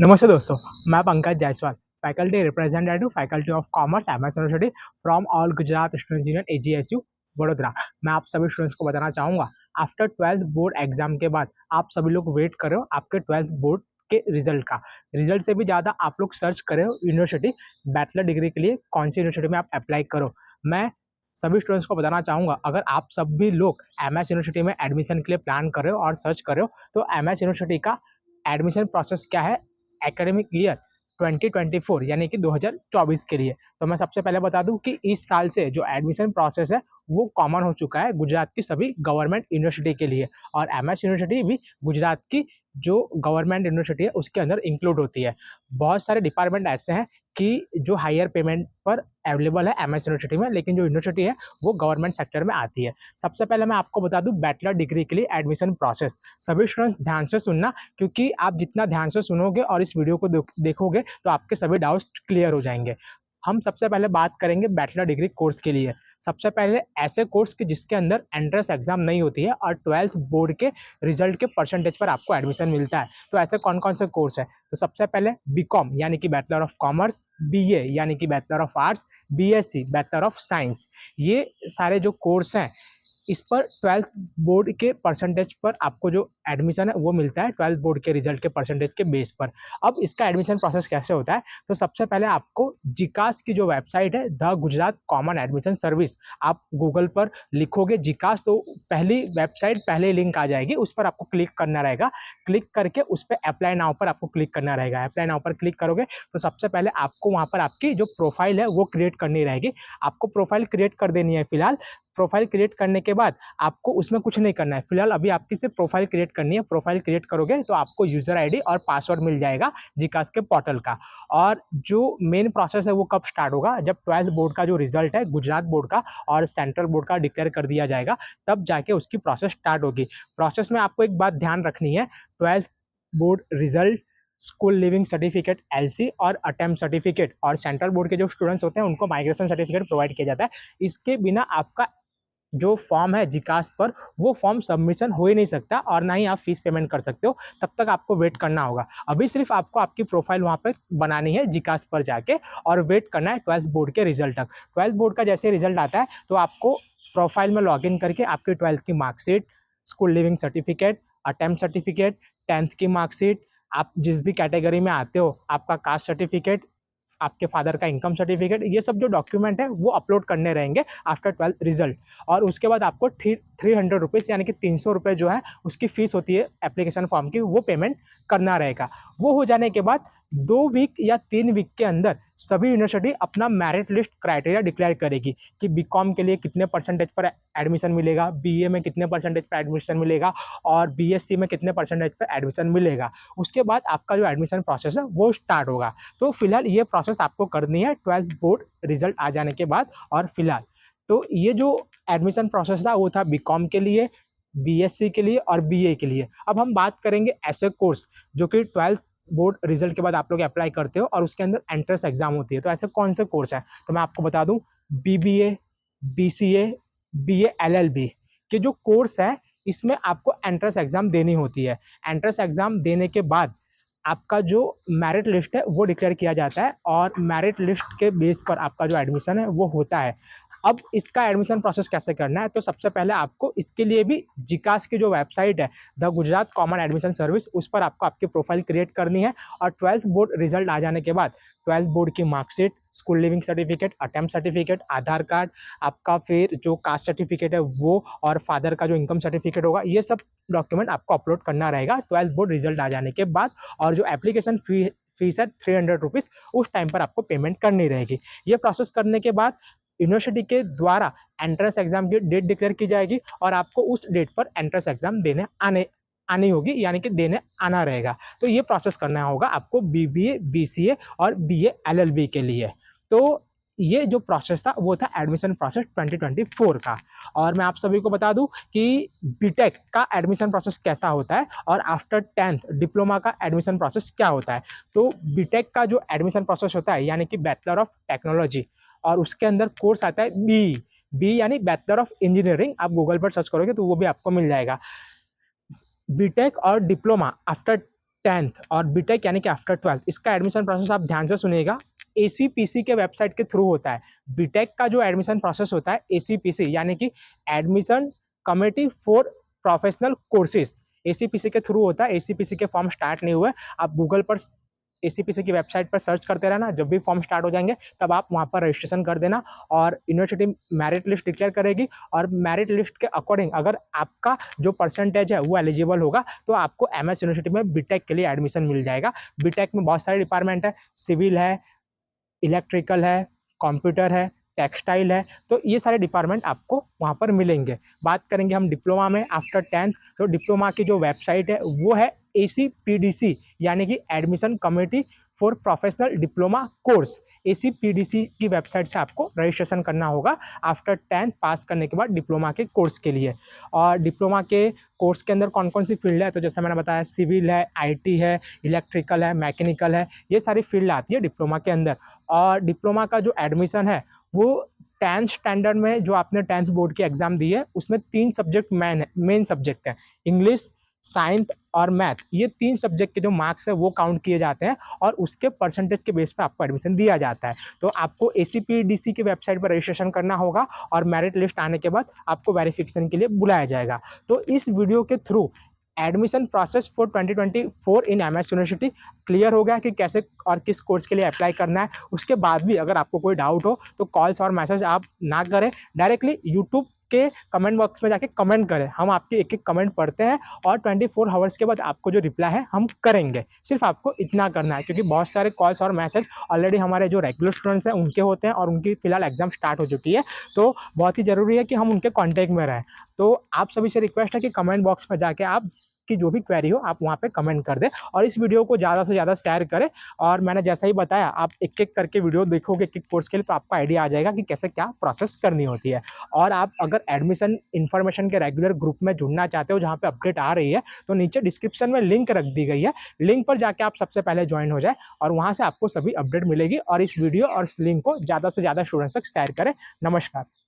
नमस्ते दोस्तों, मैं Pankaj Jaiswal, faculty representative faculty of commerce MS university from all Gujarat students union एजीएसयू Vadodara. मैं आप सभी स्टूडेंट्स को बताना चाहूँगा, आफ्टर 12th बोर्ड एग्जाम के बाद आप सभी लोग वेट कर रहे हो आपके 12th बोर्ड के रिजल्ट का। रिजल्ट से भी ज़्यादा आप लोग सर्च कर रहे हो यूनिवर्सिटी, बैचलर डिग्री के लिए कौन सी यूनिवर्सिटी में आप अप्लाई करो। मैं सभी स्टूडेंट्स को बताना चाहूँगा, अगर आप सभी लोग एमएस यूनिवर्सिटी में एडमिशन के लिए प्लान कर रहे हो और सर्च कर रहे हो, तो एमएस यूनिवर्सिटी का एडमिशन प्रोसेस क्या है एकेडमिक ईयर 2024 यानी कि 2024 के लिए। तो मैं सबसे पहले बता दूं कि इस साल से जो एडमिशन प्रोसेस है वो कॉमन हो चुका है गुजरात की सभी गवर्नमेंट यूनिवर्सिटी के लिए, और एमएस यूनिवर्सिटी भी गुजरात की जो गवर्नमेंट यूनिवर्सिटी है उसके अंदर इंक्लूड होती है। बहुत सारे डिपार्टमेंट ऐसे हैं कि जो हायर पेमेंट पर अवेलेबल है एमएस यूनिवर्सिटी में, लेकिन जो यूनिवर्सिटी है वो गवर्नमेंट सेक्टर में आती है। सबसे पहले मैं आपको बता दूं बैचलर डिग्री के लिए एडमिशन प्रोसेस। सभी स्टूडेंट्स ध्यान से सुनना, क्योंकि आप जितना ध्यान से सुनोगे और इस वीडियो को देखोगे तो आपके सभी डाउट्स क्लियर हो जाएंगे। हम सबसे पहले बात करेंगे बैचलर डिग्री कोर्स के लिए। सबसे पहले ऐसे कोर्स के जिसके अंदर एंट्रेंस एग्जाम नहीं होती है और 12th बोर्ड के रिजल्ट के परसेंटेज पर आपको एडमिशन मिलता है। तो ऐसे कौन कौन से कोर्स है? तो सबसे पहले बीकॉम यानी कि बैचलर ऑफ कॉमर्स, बीए यानी कि bachelor of arts, BSc bachelor of science. ये सारे जो कोर्स हैं इस पर 12th बोर्ड के परसेंटेज पर आपको जो एडमिशन है वो मिलता है 12th बोर्ड के रिजल्ट के परसेंटेज के बेस पर। अब इसका एडमिशन प्रोसेस कैसे होता है? तो सबसे पहले आपको जिकास की जो वेबसाइट है, the Gujarat common admission service, आप गूगल पर लिखोगे जिकास तो पहली वेबसाइट, पहले लिंक आ जाएगी, उस पर आपको क्लिक करना रहेगा। क्लिक करके उस पर अप्लाई नाउ पर आपको क्लिक करना रहेगा। अप्लाई नाउ पर क्लिक करोगे तो सबसे पहले आपको वहाँ पर आपकी जो प्रोफाइल है वो क्रिएट करनी रहेगी। आपको प्रोफाइल क्रिएट कर देनी है फिलहाल। प्रोफाइल क्रिएट करने के बाद आपको उसमें कुछ नहीं करना है फिलहाल, अभी आपकी सिर्फ प्रोफाइल क्रिएट करनी है। प्रोफाइल क्रिएट करोगे तो आपको यूजर आईडी और पासवर्ड मिल जाएगा जिकास के पोर्टल का। और जो मेन प्रोसेस है वो कब स्टार्ट होगा? जब 12th बोर्ड का जो रिजल्ट है गुजरात बोर्ड का और सेंट्रल बोर्ड का डिक्लेयर कर दिया जाएगा, तब जाके उसकी प्रोसेस स्टार्ट होगी। प्रोसेस में आपको एक बात ध्यान रखनी है, 12th board result, school leaving certificate LC और अटेम्प्ट सर्टिफिकेट, और सेंट्रल बोर्ड के जो स्टूडेंट्स होते हैं उनको माइग्रेशन सर्टिफिकेट प्रोवाइड किया जाता है। इसके बिना आपका जो फॉर्म है जिकास पर वो फॉर्म सबमिशन हो ही नहीं सकता, और ना ही आप फीस पेमेंट कर सकते हो। तब तक आपको वेट करना होगा। अभी सिर्फ आपको आपकी प्रोफाइल वहाँ पर बनानी है जिकास पर जाके, और वेट करना है 12th बोर्ड के रिजल्ट तक। 12th बोर्ड का जैसे रिजल्ट आता है तो आपको प्रोफाइल में लॉगिन करके आपकी 12th की marksheet, school leaving certificate, attempt certificate, 10th की मार्कशीट, आप जिस भी कैटेगरी में आते हो, आपका कास्ट सर्टिफिकेट, आपके फादर का इनकम सर्टिफिकेट, ये सब जो डॉक्यूमेंट है वो अपलोड करने रहेंगे आफ्टर 12th रिजल्ट। और उसके बाद आपको 300 रुपीज़ यानी कि 300 रुपये जो है उसकी फीस होती है एप्लीकेशन फॉर्म की, वो पेमेंट करना रहेगा। वो हो जाने के बाद 2 वीक या 3 वीक के अंदर सभी यूनिवर्सिटी अपना मेरिट लिस्ट क्राइटेरिया डिक्लेयर करेगी कि बीकॉम के लिए कितने परसेंटेज पर एडमिशन मिलेगा, बीए में कितने परसेंटेज पर एडमिशन मिलेगा, और बीएससी में कितने परसेंटेज पर एडमिशन मिलेगा। उसके बाद आपका जो एडमिशन प्रोसेस है वो स्टार्ट होगा। तो फिलहाल ये प्रोसेस आपको करनी है 12th बोर्ड रिजल्ट आ जाने के बाद। और फिलहाल तो ये जो एडमिशन प्रोसेस था वो था बीकॉम के लिए, बीएससी के लिए और बीए के लिए। अब हम बात करेंगे ऐसे कोर्स जो कि 12th बोर्ड रिजल्ट के बाद आप लोग अप्लाई करते हो और उसके अंदर एंट्रेंस एग्जाम होती है। तो ऐसे कौन से कोर्स है? तो मैं आपको बता दूं, बीबीए, बीसीए, बीए एलएलबी के जो कोर्स है इसमें आपको एंट्रेंस एग्जाम देनी होती है। एंट्रेंस एग्जाम देने के बाद आपका जो मेरिट लिस्ट है वो डिक्लेयर किया जाता है, और मेरिट लिस्ट के बेस पर आपका जो एडमिशन है वो होता है। अब इसका एडमिशन प्रोसेस कैसे करना है? तो सबसे पहले आपको इसके लिए भी जिकास की जो वेबसाइट है, the Gujarat common admission service, उस पर आपको आपकी प्रोफाइल क्रिएट करनी है। और 12th बोर्ड रिजल्ट आ जाने के बाद 12th बोर्ड की marksheet, school leaving certificate, attempt certificate, Aadhaar card, आपका फिर जो कास्ट सर्टिफिकेट है वो, और फादर का जो इनकम सर्टिफिकेट होगा, ये सब डॉक्यूमेंट आपको अपलोड करना रहेगा 12th बोर्ड रिजल्ट आ जाने के बाद। और जो एप्लीकेशन फीस है 300 रुपीज़, उस टाइम पर आपको पेमेंट करनी रहेगी। ये प्रोसेस करने के बाद यूनिवर्सिटी के द्वारा एंट्रेंस एग्जाम की डेट डिक्लेयर की जाएगी, और आपको उस डेट पर एंट्रेंस एग्जाम देने आनी होगी, यानी कि देने आना रहेगा। तो ये प्रोसेस करना होगा आपको बीबीए, बीसीए और बीए एलएलबी के लिए। तो ये जो प्रोसेस था वो था एडमिशन प्रोसेस 2024 का। और मैं आप सभी को बता दूं कि बीटेक का एडमिशन प्रोसेस कैसा होता है और आफ्टर 10th डिप्लोमा का एडमिशन प्रोसेस क्या होता है। तो बीटेक का जो एडमिशन प्रोसेस होता है यानी कि बैचलर ऑफ टेक्नोलॉजी, और उसके अंदर कोर्स आता है बी यानी बैचलर ऑफ इंजीनियरिंग। आप गूगल पर सर्च करोगे तो वो भी आपको मिल जाएगा। बीटेक और डिप्लोमा आफ्टर 10th और बीटेक यानी कि आफ्टर 12th, इसका एडमिशन प्रोसेस आप ध्यान से सुनिएगा, एसीपीसी के वेबसाइट के थ्रू होता है। बीटेक का जो एडमिशन प्रोसेस होता है एसीपीसी यानी कि admission committee for professional courses, ACPC के थ्रू होता है। एसीपीसी के फॉर्म स्टार्ट नहीं हुए, आप गूगल पर एसीपीसी की वेबसाइट पर सर्च करते रहना, जब भी फॉर्म स्टार्ट हो जाएंगे तब आप वहाँ पर रजिस्ट्रेशन कर देना और यूनिवर्सिटी मेरिट लिस्ट डिक्लेयर करेगी और मेरिट लिस्ट के अकॉर्डिंग अगर आपका जो परसेंटेज है वो एलिजिबल होगा तो आपको एमएस यूनिवर्सिटी में बीटेक के लिए एडमिशन मिल जाएगा। बीटेक में बहुत सारे डिपार्टमेंट है, सिविल है, इलेक्ट्रिकल है, कंप्यूटर है, टेक्सटाइल है, तो ये सारे डिपार्टमेंट आपको वहाँ पर मिलेंगे। बात करेंगे हम डिप्लोमा में आफ्टर 10th, तो डिप्लोमा की जो वेबसाइट है वो है ACPDC यानी कि admission committee for professional diploma course. ACPDC की वेबसाइट से आपको रजिस्ट्रेशन करना होगा आफ्टर 10th पास करने के बाद डिप्लोमा के कोर्स के लिए। और डिप्लोमा के कोर्स के अंदर कौन कौन सी फील्ड है, तो जैसे मैंने बताया सिविल है, IT है, इलेक्ट्रिकल है, मैकेनिकल है, ये सारी फील्ड आती है डिप्लोमा के अंदर। और डिप्लोमा का जो एडमिशन है वो 10th स्टैंडर्ड में जो आपने 10th बोर्ड की एग्जाम दी है उसमें 3 सब्जेक्ट मेन सब्जेक्ट है, इंग्लिश, साइंस और मैथ। ये 3 सब्जेक्ट के जो मार्क्स है वो काउंट किए जाते हैं और उसके परसेंटेज के बेस पे आपको एडमिशन दिया जाता है। तो आपको ACPDC की वेबसाइट पर रजिस्ट्रेशन करना होगा और मेरिट लिस्ट आने के बाद आपको वेरिफिकेशन के लिए बुलाया जाएगा। तो इस वीडियो के through admission process for 2024 in MS university clear हो गया कि कैसे और किस कोर्स के लिए अप्लाई करना है। उसके बाद भी अगर आपको कोई डाउट हो तो कॉल्स और मैसेज आप ना करें, डायरेक्टली यूट्यूब के कमेंट बॉक्स में जाके कमेंट करें, हम आपके एक एक कमेंट पढ़ते हैं और 24 आवर्स के बाद आपको जो रिप्लाई है हम करेंगे। सिर्फ आपको इतना करना है क्योंकि बहुत सारे कॉल्स और मैसेज ऑलरेडी हमारे जो रेगुलर स्टूडेंट्स हैं उनके होते हैं और उनकी फिलहाल एग्जाम स्टार्ट हो चुकी है, तो बहुत ही ज़रूरी है कि हम उनके कॉन्टैक्ट में रहें। तो आप सभी से रिक्वेस्ट है कि कमेंट बॉक्स में जाके आप की जो भी क्वेरी हो आप वहाँ पे कमेंट कर दें और इस वीडियो को ज़्यादा से ज़्यादा शेयर करें। और मैंने जैसा ही बताया आप एक एक करके वीडियो देखोगे एक एक कोर्स के लिए तो आपको आइडिया आ जाएगा कि कैसे क्या प्रोसेस करनी होती है। और आप अगर एडमिशन इन्फॉर्मेशन के रेगुलर ग्रुप में जुड़ना चाहते हो जहाँ पे अपडेट आ रही है तो नीचे डिस्क्रिप्शन में लिंक रख दी गई है, लिंक पर जाके आप सबसे पहले ज्वाइन हो जाए और वहाँ से आपको सभी अपडेट मिलेगी। और इस वीडियो और इस लिंक को ज़्यादा से ज़्यादा स्टूडेंट्स तक शेयर करें। नमस्कार।